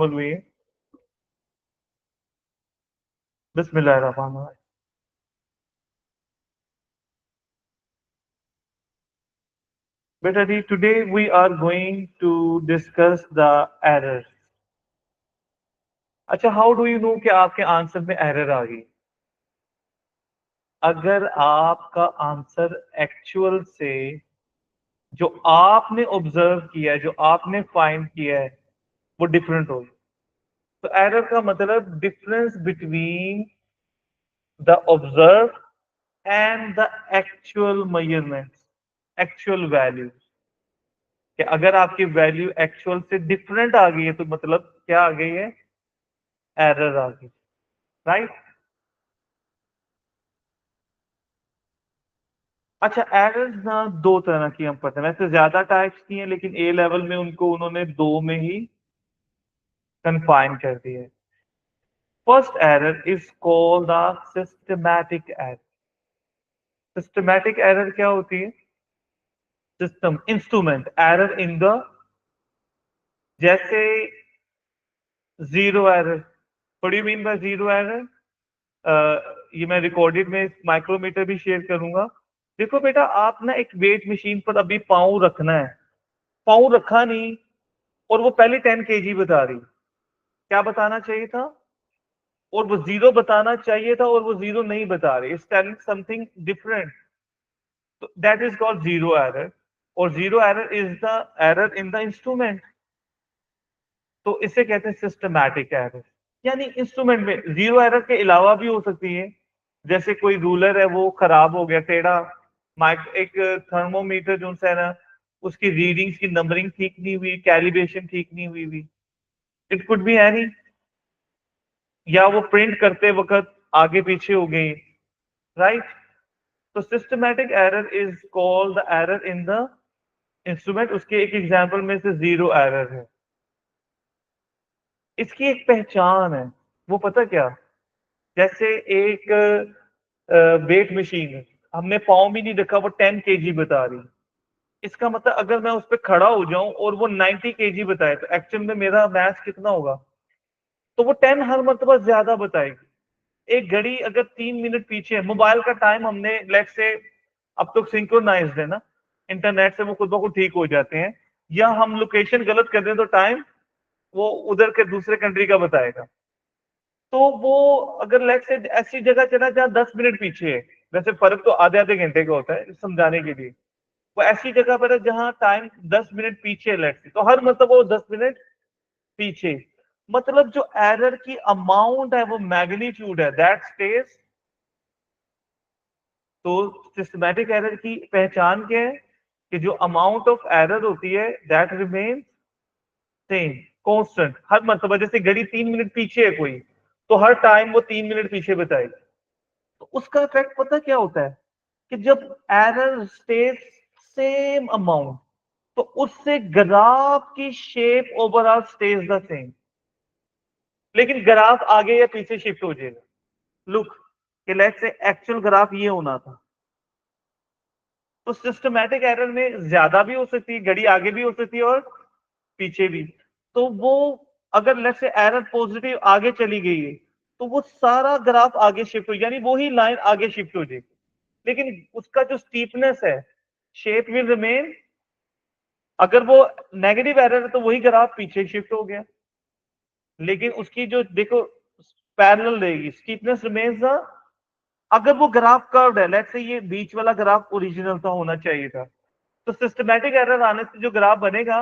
हुई है। बिस्मिल्लाहिर्रहमानिर्रहीम। बेटा जी, today we are going to discuss the error. अच्छा, हाउ डू यू नो कि आपके आंसर में एरर आ गई? अगर आपका आंसर एक्चुअल से जो आपने ऑब्जर्व किया है, जो आपने फाइंड किया है, वो डिफरेंट हो, तो एरर का मतलब difference between the observe and the actual measurement, actual value. कि अगर आपकी वैल्यू एक्चुअल से डिफरेंट आ गई है तो मतलब क्या आ गई है? एरर आ गई। राइट। अच्छा, एरर्स ना दो तरह की हम पढ़ते हैं, वैसे ज्यादा टाइप्स की हैं, लेकिन ए लेवल में उनको उन्होंने दो में ही कन्फाइन कर दिया है। First error is called the systematic error. Systematic error क्या होती है? System, instrument, error in the, जैसे zero error. What do you mean by zero error? ये मैं रिकॉर्डेड में माइक्रोमीटर भी शेयर करूंगा। देखो बेटा, आप ना एक वेट मशीन पर अभी पाँव रखना है, पाँव रखा नहीं, और वो पहले 10 kg बता रही, क्या बताना चाहिए था? और वो जीरो बताना चाहिए था, और वो जीरो नहीं बता रही, इट्स टेलिंग समथिंग डिफरेंट। तो that is called zero error. और zero error is the error in the instrument. तो इसे कहते हैं सिस्टमैटिक एरर। यानी इंस्ट्रूमेंट में जीरो एरर के अलावा भी हो सकती है, जैसे कोई रूलर है वो खराब हो गया, टेढ़ा, माइक एक थर्मोमीटर जो है ना, उसकी रीडिंग्स की नंबरिंग ठीक नहीं हुई, कैलिब्रेशन ठीक नहीं हुई। इट कुड बी एनी, या वो प्रिंट करते वक्त आगे पीछे हो गई। राइट। तो systematic error is called the error in the instrument. उसके एक एग्जांपल में से जीरो एरर है। इसकी एक पहचान है, वो पता क्या? जैसे एक वेट मशीन है, हमने पाँव भी नहीं रखा, वो 10 kg बता रही। इसका मतलब अगर मैं उस पर खड़ा हो जाऊं और वो 90 kg बताए, तो एक्चुअल में मेरा मैथ कितना होगा? तो वो 10 हर मरतबा ज्यादा बताएगी। एक घड़ी अगर 3 मिनट पीछे है, मोबाइल का टाइम हमने लेट से, अब तो सिंक्रोनाइज्ड है ना, इंटरनेट से वो खुद ब खुद ठीक हो जाते हैं, या हम लोकेशन गलत कर दें तो टाइम वो उधर के दूसरे कंट्री का बताएगा। तो वो अगर लेट से ऐसी जगह चला जहाँ 10 मिनट पीछे है, वैसे फर्क तो आधे आधे घंटे का होता है समझाने के लिए, वो ऐसी जगह पर है जहाँ टाइम 10 मिनट पीछे है लेट से, तो हर मतलब वो 10 मिनट पीछे। मतलब जो एरर की अमाउंट है, वो मैग्नीट्यूड है, दैट स्टेज। तो सिस्टमैटिक एरर की पहचान क्या है? कि जो अमाउंट ऑफ एरर होती है दैट रिमेन सेम, कांस्टेंट, हर मतलब जैसे घड़ी 3 मिनट पीछे है कोई, तो हर टाइम वो 3 मिनट पीछे बताएगी। तो उसका इफेक्ट पता क्या होता है? कि जब एरर स्टेज सेम अमाउंट, तो उससे ग्राफ की shape overall stage the same, लेकिन ग्राफ आगे या पीछे शिफ्ट हो जाएगा। लुक, कि लेट्स से एक्चुअल ग्राफ ये होना था, तो सिस्टमैटिक एरर में ज्यादा भी हो सकती है, घड़ी आगे भी हो सकती है और पीछे भी। तो वो अगर लेट्स से एरर पॉजिटिव आगे चली गई है, तो वो सारा ग्राफ आगे शिफ्ट हो, यानी वो ही लाइन आगे शिफ्ट हो जाएगी, लेकिन उसका जो स्टीपनेस है, शेप विल रिमेन। अगर वो नेगेटिव एरर है तो वही ग्राफ पीछे शिफ्ट हो गया, लेकिन उसकी जो देखो पैरेलल रहेगी, स्टीपनेस रिमेन्स द। अगर वो ग्राफ कर्व्ड है, लेट्स से ये बीच वाला ग्राफ ओरिजिनल था, होना चाहिए था, तो सिस्टमैटिक एरर आने से जो ग्राफ बनेगा,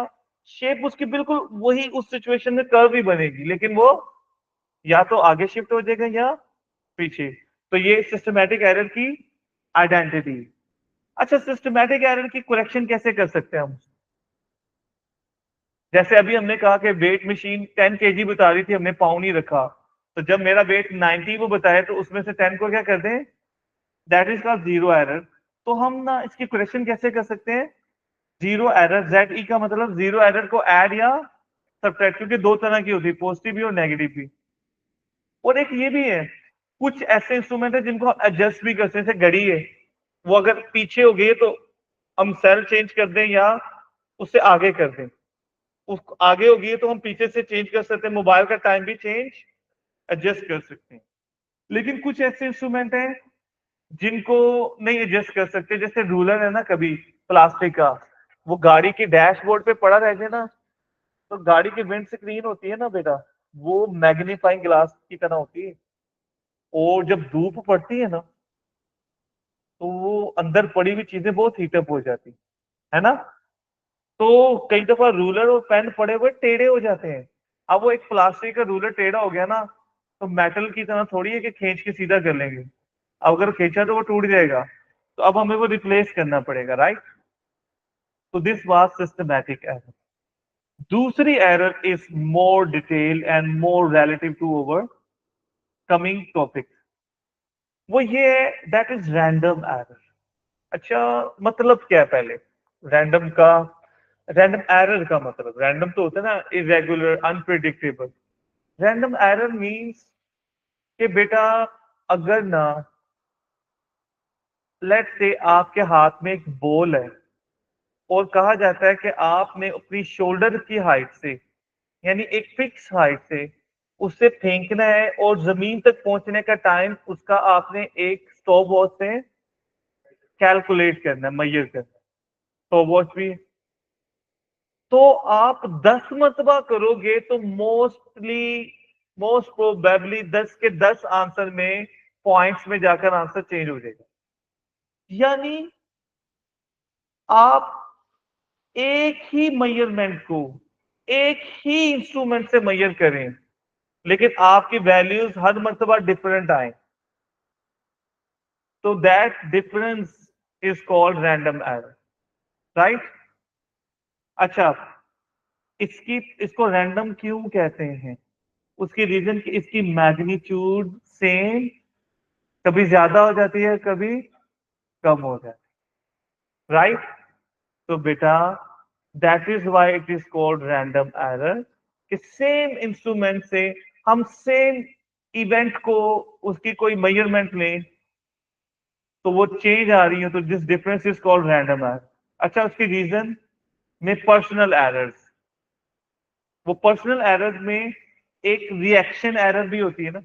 शेप उसकी बिल्कुल वही उस सिचुएशन में कर्व ही बनेगी, लेकिन वो या तो आगे शिफ्ट हो जाएगा या पीछे। तो ये सिस्टमैटिक एरर की आइडेंटिटी। अच्छा, सिस्टमैटिक एरर की करेक्शन कैसे कर सकते हैं हम? जैसे अभी हमने कहा कि वेट मशीन 10 kg बता रही थी, हमने पाउंड नहीं रखा, तो जब मेरा वेट 90 वो बताए, तो उसमें से 10 को क्या कर दें? That is called zero error. तो हम ना इसकी करेक्शन कैसे कर सकते हैं? जीरो एरर, जेड ई का मतलब जीरो एरर को ऐड या सब्ट्रैक्ट, क्योंकि दो तरह की होती है, पॉजिटिव भी और नेगेटिव भी। और एक ये भी है, कुछ ऐसे इंस्ट्रूमेंट है जिनको हम एडजस्ट भी कर सकते हैं, जैसे घड़ी है, वो अगर पीछे हो गई तो हम सेल चेंज कर दें या उससे आगे कर दें। उस आगे होगी तो हम पीछे से चेंज कर सकते हैं, मोबाइल का टाइम भी चेंज एडजस्ट कर सकते हैं। लेकिन कुछ ऐसे इंस्ट्रूमेंट हैं जिनको नहीं एडजस्ट कर सकते, जैसे रूलर है ना, कभी प्लास्टिक का, वो गाड़ी के डैशबोर्ड पे पड़ा रह जाए ना, तो गाड़ी की विंड स्क्रीन होती है ना बेटा, वो मैग्नीफाइंग ग्लास की तरह होती है, और जब धूप पड़ती है ना, तो वो अंदर पड़ी हुई चीजें बहुत हीटअप हो जाती है ना। तो कई दफा रूलर और पेन पड़े हुए टेढ़े हो जाते हैं। अब वो एक प्लास्टिक का रूलर टेढ़ा हो गया ना, तो मेटल की तरह थोड़ी है कि खींच के सीधा कर लेंगे, अब अगर खींचा तो वो टूट जाएगा, तो अब हमें वो रिप्लेस करना पड़ेगा, राइट। तो दिस वाज सिस्टमैटिक एरर। दूसरी error is more detail and more relative to over coming topic, वो ये है, दैट इज रैंडम एरर। अच्छा, मतलब क्या है पहले रैंडम का? रैंडम एरर का मतलब, रैंडम तो होता है ना irregular, unpredictable. Random error means कि बेटा, अगर ना लेट से आपके हाथ में एक बॉल है, और कहा जाता है कि आपने अपनी शोल्डर की हाइट से, यानी एक फिक्स हाइट से उससे फेंकना है, और जमीन तक पहुंचने का टाइम उसका आपने एक स्टॉप वॉच से कैलकुलेट करना है, मेजर करना है। स्टॉप वॉच भी, तो आप 10 मरतबा करोगे तो मोस्ट प्रोबेबली 10 के 10 आंसर में पॉइंट्स में जाकर आंसर चेंज हो जाएगा। यानी आप एक ही मेजरमेंट को एक ही इंस्ट्रूमेंट से मेजर करें, लेकिन आपकी वैल्यूज हर मरतबा डिफरेंट आए, तो that difference is called random error, right. अच्छा, इसको रैंडम क्यों कहते हैं? उसकी रीजन की इसकी मैग्नीट्यूड सेम, कभी ज्यादा हो जाती है, कभी कम हो जाती है, राइट। तो बेटा, that is why it is called random error, कि सेम इंस्ट्रूमेंट से हम सेम इवेंट को, उसकी कोई मेजरमेंट लें, तो वो चेंज आ रही है, तो this difference is called random error. अच्छा, उसकी रीजन में पर्सनल एरर्स, वो पर्सनल एरर्स में एक रिएक्शन एरर भी होती है ना,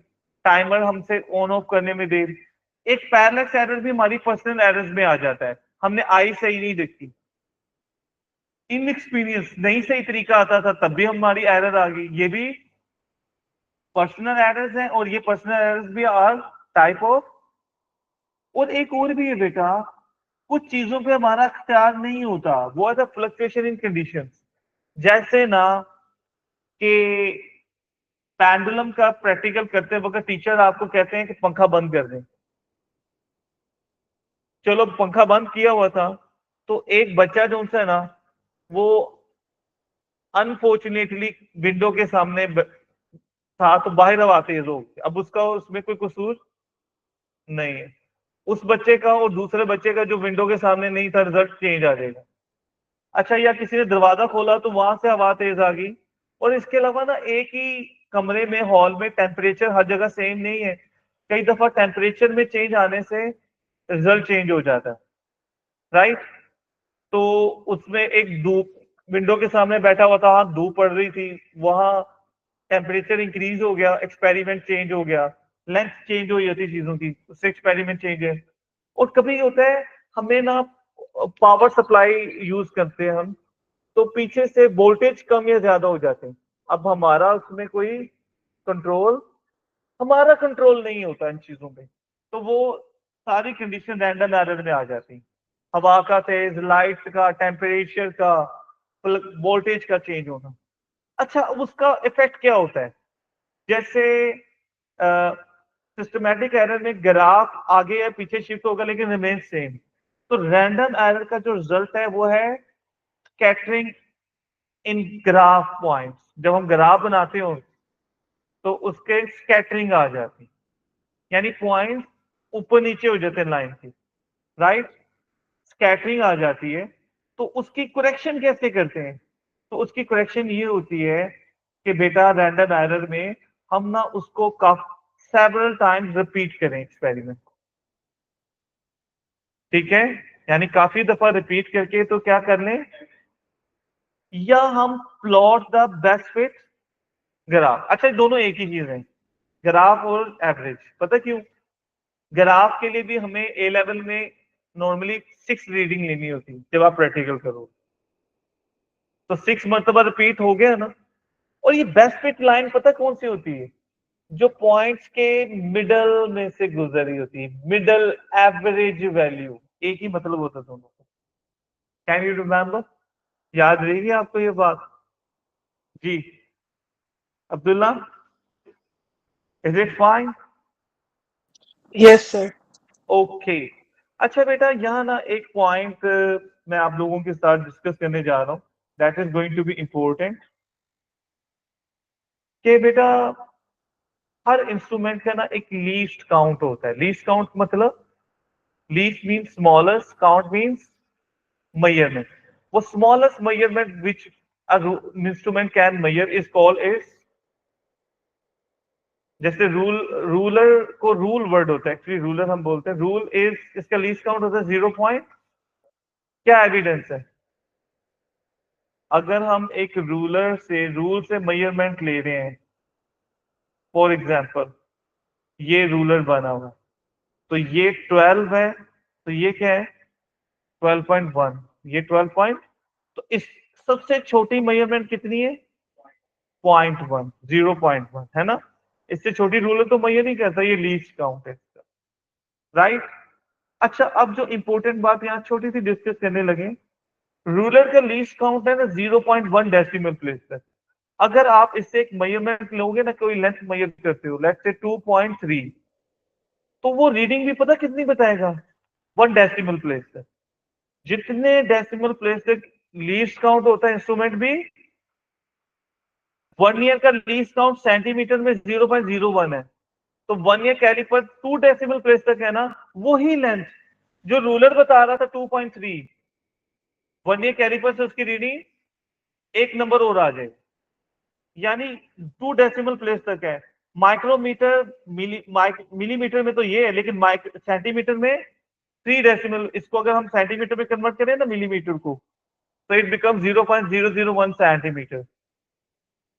टाइमर हमसे ऑन ऑफ करने में देर, एक पैरेलक्स एरर भी हमारी पर्सनल एरर्स में आ जाता है, हमने आई सही नहीं देखी, इनएक्सपीरियंस, नहीं सही तरीका आता था तब भी हमारी एरर आ गई, ये भी पर्सनल एरर्स हैं, और ये पर्सनल एरर्स भी आर टाइप ऑफ। और एक और भी है बेटा, कुछ चीजों पे हमारा अख्तियार नहीं होता, वो है फ्लक्चुएशन इन कंडीशंस। जैसे ना कि पेंडुलम का प्रैक्टिकल करते वक्त टीचर आपको कहते हैं कि पंखा बंद कर दें, चलो पंखा बंद किया हुआ था, तो एक बच्चा जो उनसे ना, वो अनफॉर्चुनेटली विंडो के सामने था, तो बाहर हवा तेज हो गई, अब उसका उसमें कोई कसूर नहीं है, उस बच्चे का और दूसरे बच्चे का जो विंडो के सामने नहीं था, रिजल्ट चेंज आ जाएगा। अच्छा, या किसी ने दरवाजा खोला तो वहां से हवा तेज आ गई, और इसके अलावा ना एक ही कमरे में, हॉल में टेम्परेचर हर जगह सेम नहीं है, कई दफा टेम्परेचर में चेंज आने से रिजल्ट चेंज हो जाता है, राइट। तो उसमें एक धूप, विंडो के सामने बैठा हुआ था, धूप पड़ रही थी, वहां टेम्परेचर इंक्रीज हो गया, एक्सपेरिमेंट चेंज हो गया, लेंथ चेंज हो जाती चीजों की, उससे एक्सपेरिमेंट चेंज है। और कभी होता है हमें ना पावर सप्लाई यूज करते हैं हम, तो पीछे से वोल्टेज कम या ज्यादा हो जाते हैं, अब हमारा उसमें कोई कंट्रोल, हमारा कंट्रोल नहीं होता इन चीजों पे, तो वो सारी कंडीशन रैंडम एरर में आ जाती है, हवा का तेज, लाइट का, टेम्परेचर का, वोल्टेज का चेंज होना। अच्छा, उसका इफेक्ट क्या होता है? जैसे सिस्टमैटिक एरर में ग्राफ आगे या पीछे शिफ्ट होगा लेकिन रिमेन सेम, तो रैंडम एरर का जो रिजल्ट है वो है स्कैटरिंग इन ग्राफ पॉइंट्स। जब हम ग्राफ बनाते हो तो उसके स्कैटरिंग आ जाती, यानी पॉइंट ऊपर नीचे हो जाते हैं लाइन की, राइट, स्कैटरिंग आ जाती है। तो उसकी करेक्शन कैसे करते हैं? तो उसकी करेक्शन ये होती है कि बेटा, रैंडम एरर में हम ना उसको सेवरल टाइम्स रिपीट करें एक्सपेरिमेंट, ठीक है, यानी काफी दफा रिपीट करके तो क्या कर लें, या हम plot the best fit graph. अच्छा, दोनों एक ही चीज है, ग्राफ और एवरेज। पता क्यों? ग्राफ के लिए भी हमें ए लेवल में नॉर्मली 6 रीडिंग लेनी होती है जब आप प्रैक्टिकल करो, तो 6 मरतबा रिपीट हो गया ना। और ये बेस्ट फिट लाइन पता कौन सी होती है? जो पॉइंट्स के मिडल में से गुजर रही होती है, मिडल एवरेज वैल्यू, एक ही मतलब होता है दोनों का। Can you remember? याद रहेगी आपको ये बात? जी Abdullah, is it fine? Yes, sir. Okay. अच्छा बेटा, यहाँ ना एक पॉइंट मैं आप लोगों के साथ डिस्कस करने जा रहा हूँ, that is going to be important. कि बेटा हर इंस्ट्रूमेंट का ना एक लीस्ट काउंट होता है। लीस्ट काउंट मतलब, least means smallest, count means measurement. वो smallest measurement which instrument can measure is called is, जैसे रूलर को रूल वर्ड होता है, एक्चुअली रूलर हम बोलते हैं, रूल इज, इसका लीस्ट काउंट होता है 0 पॉइंट। क्या एविडेंस है? अगर हम एक रूलर से रूल से मेजरमेंट ले रहे हैं, फॉर एग्जांपल ये रूलर बना हुआ है, तो ये 12 है, तो ये क्या है? 12.1, ये 12 पॉइंट। तो इस सबसे छोटी मेजरमेंट कितनी है? 0.1, 0.1 है ना। इससे छोटी रूलर तो मैं ये नहीं कहता, ये लीस्ट काउंट है इसका, राइट। अच्छा, अब जो इंपॉर्टेंट बात यहाँ छोटी सी डिस्कस करने लगे, रूलर का लीस्ट काउंट है ना 0.1 डेसिमल प्लेस तक। अगर आप इससे एक मेजरमेंट लोगे ना, कोई लेंथ मेजर करते हो, लेट्स से 2.3, तो वो रीडिंग भी पता कितनी बताएगा? 1 डेसिमल प्लेस तक। जितने डेसिमल प्लेस तक लीस्ट काउंट होता है इंस्ट्रूमेंट भी, 1 ईयर का लीस्ट काउंट सेंटीमीटर में 0.01 है, तो 1 ईयर कैलिपर 2 डेसिमल प्लेस तक है ना, वही लेंथ जो रूलर बता रहा था 2.3, 1 ईयर कैलिपर से उसकी रीडिंग एक नंबर और आ जाए, यानी 2 डेसिमल प्लेस तक है। माइक्रोमीटर मिलीमीटर में तो ये है, लेकिन सेंटीमीटर में 3 डेसिमल, इसको अगर हम सेंटीमीटर में कन्वर्ट करें ना मिलीमीटर को, तो it become 0.001 centimetre,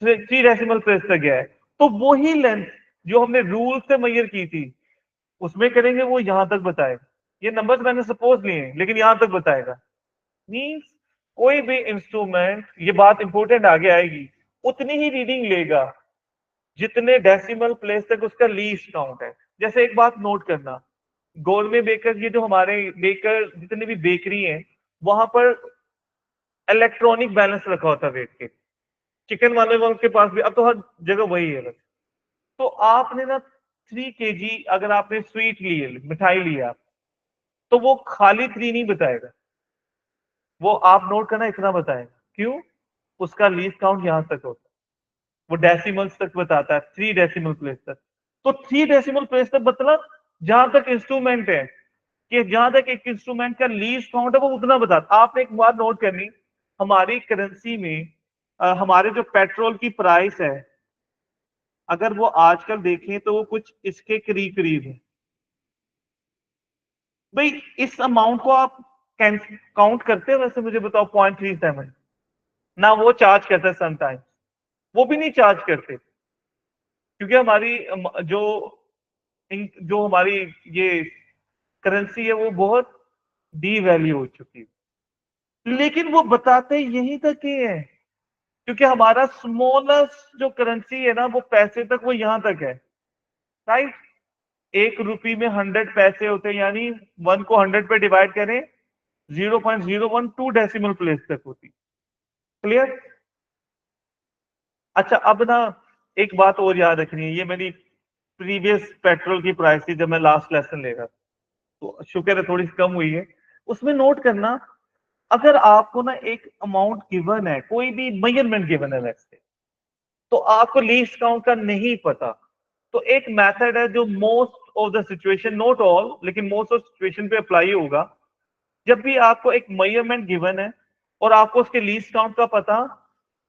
3 decimal place तक गया है। तो वही लेंथ जो हमने रूल से मेजर की थी, उसमें करेंगे वो यहां तक बताएगा। ये नंबर्स मैंने सपोज लिए हैं, लेकिन यहां तक बताएगा। मींस कोई भी इंस्ट्रूमेंट, ये बात इंपॉर्टेंट आगे आएगी, उतनी ही रीडिंग लेगा जितने डेसिमल प्लेस तक उसका लीस्ट काउंट है। जैसे एक बात नोट करना, गोरमे बेकर, ये जो हमारे बेकर जितने भी बेकरी हैं, वहां पर इलेक्ट्रॉनिक बैलेंस रखा होता है वेट के। चिकन वाले के पास भी अब तो हर जगह वही है बस। तो आपने ना 3 kg अगर आपने स्वीट ली है, मिठाई ली है आप, तो वो खाली 3 नहीं बताएगा, वो आप नोट करना इतना बताएगा। क्यों? उसका लीस्ट काउंट यहां तक होता है, वो डेसिमल्स तक बताता है, 3 डेसिमल प्लेस तक। तो 3 डेसिमल प्लेस तक मतलब जहां तक इंस्ट्रूमेंट है, कि जहां तक एक इंस्ट्रूमेंट का लीस्ट काउंट है वो उतना बताता। आपने एक बात नोट करनी, हमारी करेंसी में हमारे जो पेट्रोल की प्राइस है, अगर वो आजकल देखें तो वो कुछ इसके करीब करीब है। भाई इस अमाउंट को आप काउंट करते हो? वैसे मुझे बताओ, 0.37 ना वो चार्ज करता है समटाइम, वो भी नहीं चार्ज करते, क्योंकि हमारी जो जो हमारी ये करेंसी है वो बहुत डी वैल्यू हो चुकी है। लेकिन वो बताते यहीं तक ही है, क्योंकि हमारा स्मॉलेस्ट जो करेंसी है ना, वो पैसे तक, वो यहां तक है, राइट। 1 रुपये में 100 पैसे होते हैं, यानी 1 को 100 पे डिवाइड करें, 0.012 डेसिमल प्लेस तक होती। क्लियर? अच्छा, अब ना एक बात और याद रखनी है, ये मेरी प्रीवियस पेट्रोल की प्राइस थी जब मैं लास्ट लेसन ले रहा था, तो शुक्र है थोड़ी सी कम हुई है। उसमें नोट करना, अगर आपको ना एक अमाउंट गिवन है, कोई भी मेजरमेंट गिवन है वैसे, तो आपको लीस्ट काउंट का नहीं पता, तो एक मेथड है जो most of the situation, not all लेकिन मोस्ट ऑफ सिचुएशन पे अप्लाई होगा। जब भी आपको एक मेजरमेंट गिवन है और आपको उसके लीस्ट काउंट का पता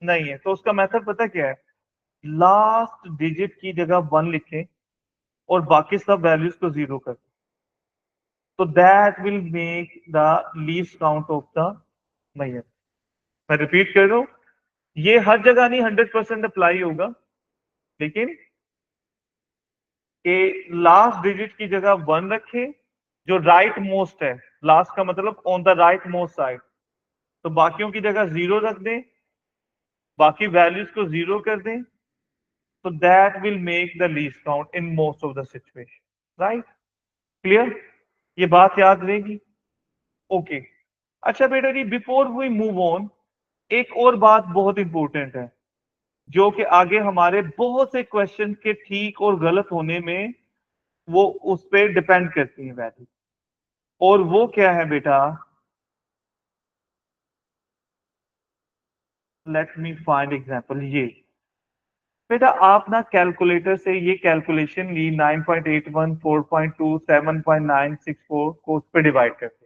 नहीं है, तो उसका मेथड पता क्या है? लास्ट डिजिट की जगह 1 लिखें और बाकी सब वैल्यूज को 0 कर, तो that will make the least count of the major. मैं रिपीट कर रहा हूं, ये हर जगह नहीं 100% अप्लाई होगा, लेकिन लास्ट डिजिट की जगह 1 रखें जो राइट मोस्ट है, लास्ट का मतलब on the right most side, तो बाकियों की जगह 0 रख दें, बाकी वैल्यूज को 0 कर दें, तो that will make the least count in most of the situation. Right, clear? ये बात याद रहेगी। ओके अच्छा बेटा जी, बिफोर वी मूव ऑन, एक और बात बहुत इंपॉर्टेंट है जो कि आगे हमारे बहुत से क्वेश्चन के ठीक और गलत होने में वो उस पर डिपेंड करती है वैल्यू, और वो क्या है बेटा, लेट मी फाइंड एग्जांपल। ये बेटा आप ना कैलकुलेटर से ये कैलकुलेशन ली 9.81, 4.2, 7.964 को उस पर डिवाइड करते,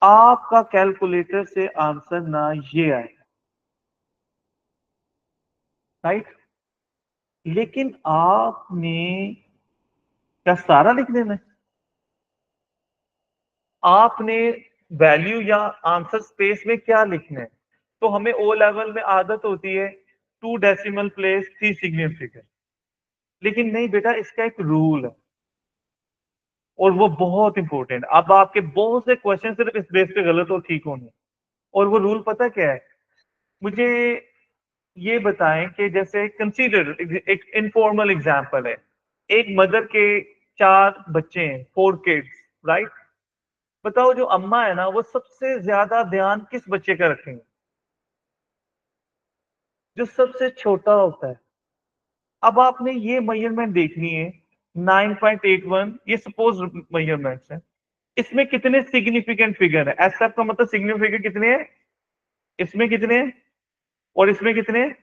आपका कैलकुलेटर से आंसर ना ये आएगा, राइट? लेकिन आपने क्या सारा लिख देना है? आपने वैल्यू या आंसर स्पेस में क्या लिखना है? तो हमें ओ लेवल में आदत होती है 2 डेसिमल प्लेस 3 सिग्निफिकेंट फिगर, लेकिन नहीं बेटा, इसका एक रूल है और वो बहुत इंपॉर्टेंट। अब आपके बहुत से क्वेश्चन सिर्फ इस बेस पे गलत और ठीक होंगे, और वो रूल पता क्या है? मुझे ये बताएं कि जैसे कंसीडर एक इनफॉर्मल एग्जांपल है, एक मदर के 4 बच्चे हैं, 4 किड्स, राइट? बताओ जो अम्मा है ना, वो सबसे ज्यादा ध्यान किस बच्चे का रखेंगे? जो सबसे छोटा होता है। अब आपने ये मेजरमेंट देखनी है 9.81, ये सपोज मेजरमेंट्स है, इसमें कितने सिग्निफिकेंट फिगर है? एसएफ का मतलब सिग्निफिकेंट कितने हैं, इसमें कितने हैं और इसमें कितने हैं?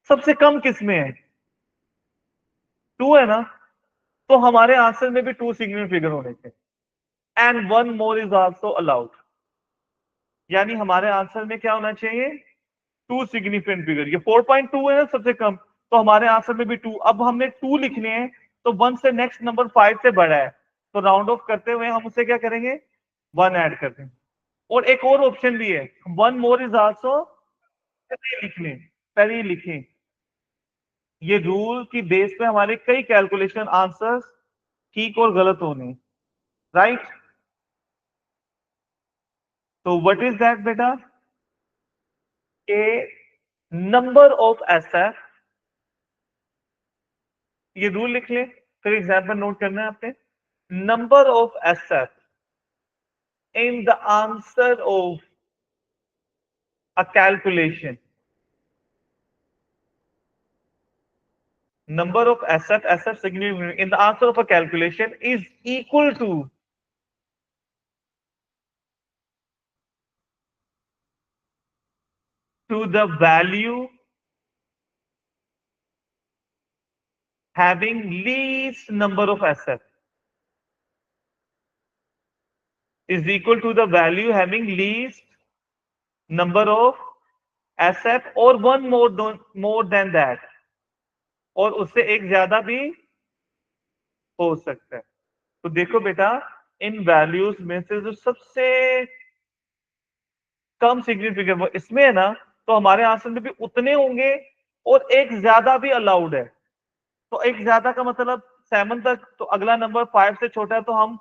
सबसे कम किसमें है? 2 है ना, तो हमारे आंसर में भी 2 सिग्निफिकेंट फिगर होने चाहिए, and 1 more is also allowed. यानी हमारे आंसर में क्या होना चाहिए? 2 सिग्निफिकेंट फिगर। ये 4.2 है ना सबसे कम, तो हमारे आंसर में भी 2। अब हमने 2 लिखने हैं, तो 1 से नेक्स्ट नंबर 5 से बड़ा है, तो राउंड ऑफ करते हुए हम उसे क्या करेंगे? 1 ऐड कर देंगे। और एक और ऑप्शन भी है, 1 मोर इज आल्सो, पहले लिख लें, पहले ही लिखें। ये रूल की बेस पे हमारे कई कैलकुलेशन आंसर्स ठीक और गलत होने, राइट? तो व्हाट इज दैट बेटा? ए नंबर ऑफ एसएफ, ये रूल लिख लें, फिर एग्जाम्पल नोट करना है आपने। Number of SF in the answer of a calculation, number of SF significant in the answer of a calculation is equal to the value having least number of SF, is equal to the value having least number of SF or one more than that, और उससे एक ज्यादा भी हो सकता है। तो देखो बेटा, इन वैल्यूज में से जो सबसे कम सिग्निफिकेंट वो इसमें है ना, तो हमारे आंसर में भी उतने होंगे, और एक ज्यादा भी अलाउड है। तो एक ज्यादा का मतलब 7 तक, तो अगला नंबर 5 से छोटा है तो हम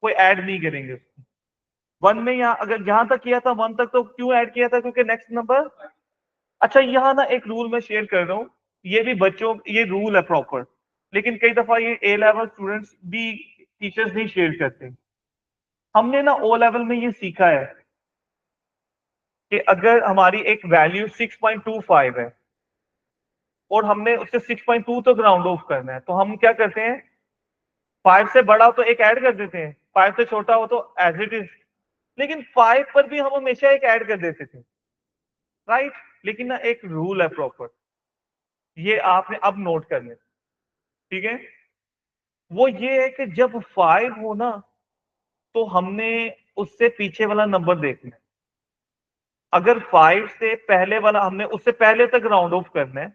कोई ऐड नहीं करेंगे उसको। 1 में यहाँ अगर यहां तक किया था 1 तक, तो क्यों ऐड किया था? क्योंकि नेक्स्ट नंबर। अच्छा यहाँ ना एक रूल मैं शेयर कर रहा हूँ, ये भी बच्चों, ये रूल है प्रॉपर, लेकिन कई दफा ये ए लेवल स्टूडेंट्स भी टीचर्स नहीं शेयर करते। हमने ना ओ लेवल में ये सीखा है कि अगर हमारी एक वैल्यू 6.25 है और हमने उससे 6.2 तक राउंड ऑफ करना है, तो हम क्या करते हैं? 5 से बड़ा हो तो एक ऐड कर देते हैं, 5 से छोटा हो तो एज इट इज। लेकिन 5 पर भी हम हमेशा एक ऐड कर देते थे, राइट? लेकिन ना एक रूल है प्रॉपर, ये आपने अब नोट कर लें, ठीक है? वो ये है कि जब 5 हो ना, तो हमने उससे पीछे वाला नंबर देखना है। अगर 5 से पहले वाला, हमने उससे पहले तक राउंड ऑफ करना है,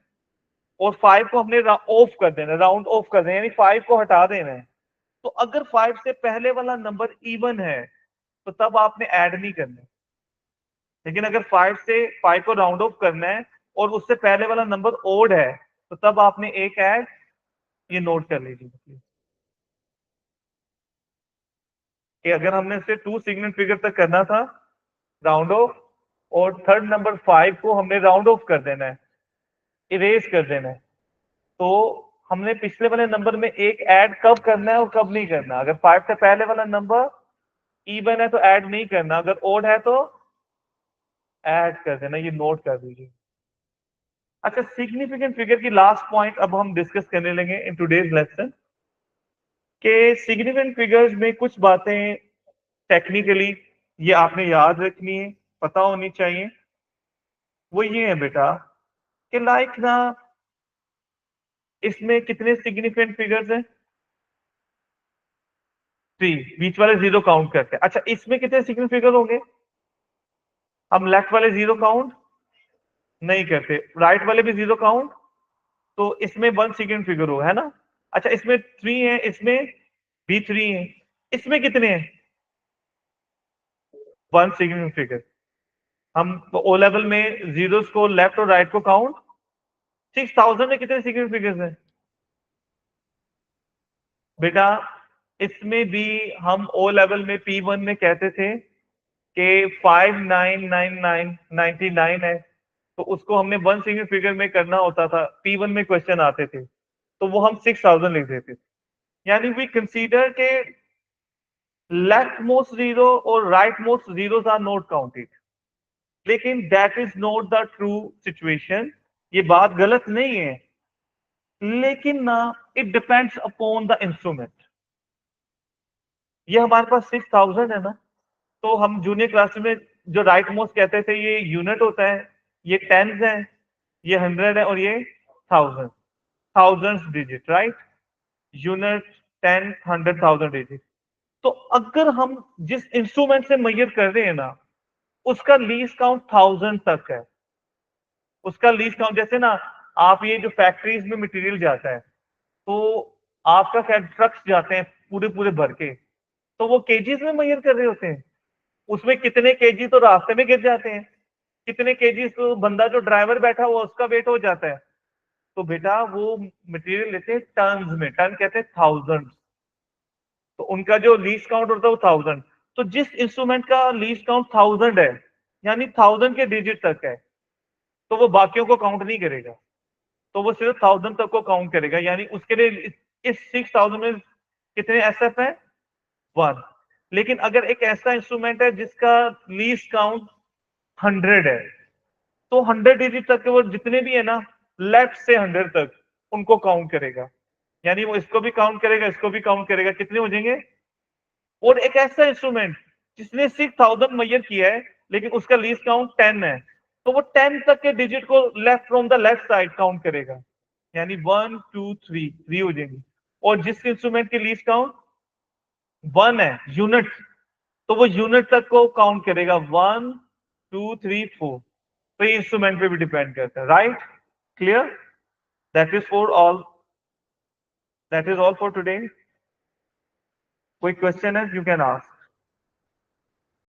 और 5 को हमने ऑफ कर देना, राउंड ऑफ कर देना, यानी 5 को हटा देना है। तो अगर 5 से पहले वाला नंबर इवन है, तो तब आपने ऐड नहीं करना, लेकिन अगर 5 से 5 को राउंड ऑफ करना है और उससे पहले वाला नंबर ओड है तो तब आपने एक ऐड, ये नोट कर लीजिए कि अगर हमने इसे 2 सिग्निफिकेंट फिगर तक करना था राउंड ऑफ, और थर्ड नंबर 5 को हमने राउंड ऑफ कर देना है, इरेज कर देना है, तो हमने पिछले वाले नंबर में एक ऐड कब करना है और कब नहीं करना। अगर 5 से पहले वाला नंबर इवन है तो ऐड नहीं करना, अगर ओड है तो ऐड कर देना, ये नोट कर दीजिए। अच्छा, सिग्निफिकेंट फिगर की लास्ट पॉइंट अब हम डिस्कस करने लगे इन टुडेज लेसन के सिग्निफिकेंट फिगर्स में कुछ बातें टेक्निकली ये आपने याद रखनी है, पता होनी चाहिए। वो ये है बेटा कि लाइक ना, इसमें कितने सिग्निफिकेंट फिगर्स हैं? 3, बीच वाले जीरो काउंट करते हैं। अच्छा, इसमें कितने सिग्निफिकेंट फिगर होंगे? हम लेफ्ट वाले जीरो काउंट नहीं करते, राइट वाले भी जीरो काउंट, तो इसमें 1 सिग्निफिकेंट फिगर हो, है ना। अच्छा, इसमें 3 है, इसमें भी 3 है, इसमें कितने हैं? 1 सिग्निफिकेंट फिगर। हम ओ लेवल में जीरोस को लेफ्ट और राइट को काउंट, 6000 में कितने सिग्निफिकेंट फिगर्स हैं बेटा? इसमें भी हम ओ लेवल में P1 में कहते थे कि 599999 है, तो उसको हमने 1 सिग्निफिकेंट फिगर में करना होता था, P1 में क्वेश्चन आते थे, तो वो हम 6000 लिख देते थे। यानी वी कंसीडर के लेफ्ट मोस्ट जीरो और right most zeros are not counted, लेकिन that is not the true situation, ये बात गलत नहीं है, लेकिन ना it depends upon the instrument. ये हमारे पास 6000 है ना, तो हम जूनियर क्लास में जो राइट मोस्ट कहते थे ये यूनिट होता है, ये टेंस है, ये 100 है और ये 1000, thousands digit, right. Unit 10 100 1000 digit. तो अगर हम जिस इंस्ट्रूमेंट से मेजर कर रहे हैं ना, उसका लीस्ट काउंट 1000 तक है, उसका लीस्ट काउंट, जैसे ना आप ये जो फैक्ट्रीज में मटेरियल जाता है, तो आपका शायद ट्रक्स जाते हैं पूरे पूरे भर के, तो वो केजीज में मेजर कर रहे होते हैं, उसमें कितने केजी तो रास्ते में गिर जाते हैं, कितने केजी तो बंदा जो ड्राइवर बैठा हुआ उसका वेट हो जाता है। तो बेटा वो मटेरियल लेते हैं टन्स में, टन कहते हैं थाउजेंड, तो उनका जो लीस्ट काउंट होता है वो 1000। तो जिस इंस्ट्रूमेंट का लीस्ट काउंट 1000 है, यानी 1000 के डिजिट तक है, तो वो बाकियों को काउंट नहीं करेगा, तो वो सिर्फ 1000 तक को काउंट करेगा। यानी उसके लिए इस 6000 में कितने एसएफ है? 1। लेकिन अगर एक ऐसा इंस्ट्रूमेंट है जिसका लीस्ट काउंट 100 है, तो 100 डिजिट तक के वो जितने भी है ना, लेफ्ट से 100 तक उनको काउंट करेगा, यानी वो इसको भी काउंट करेगा, इसको भी काउंट करेगा, कितने हो जाएंगे? और एक ऐसा इंस्ट्रूमेंट जिसने 6000 मेजर किया है लेकिन उसका लीस्ट काउंट 10 है, तो वो 10 तक के डिजिट को left from the left side count करेगा, यानी 1 2 3 हो जाएंगे। और जिस इंस्ट्रूमेंट की लीस्ट काउंट 1 है, यूनिट, तो वो यूनिट तक को काउंट करेगा, 1 2 3 4। तो ये इंस्ट्रूमेंट पे भी डिपेंड करता है, right. Clear? That is for all, that is all for today. कोई क्वेश्चन है, यू कैन आस्क।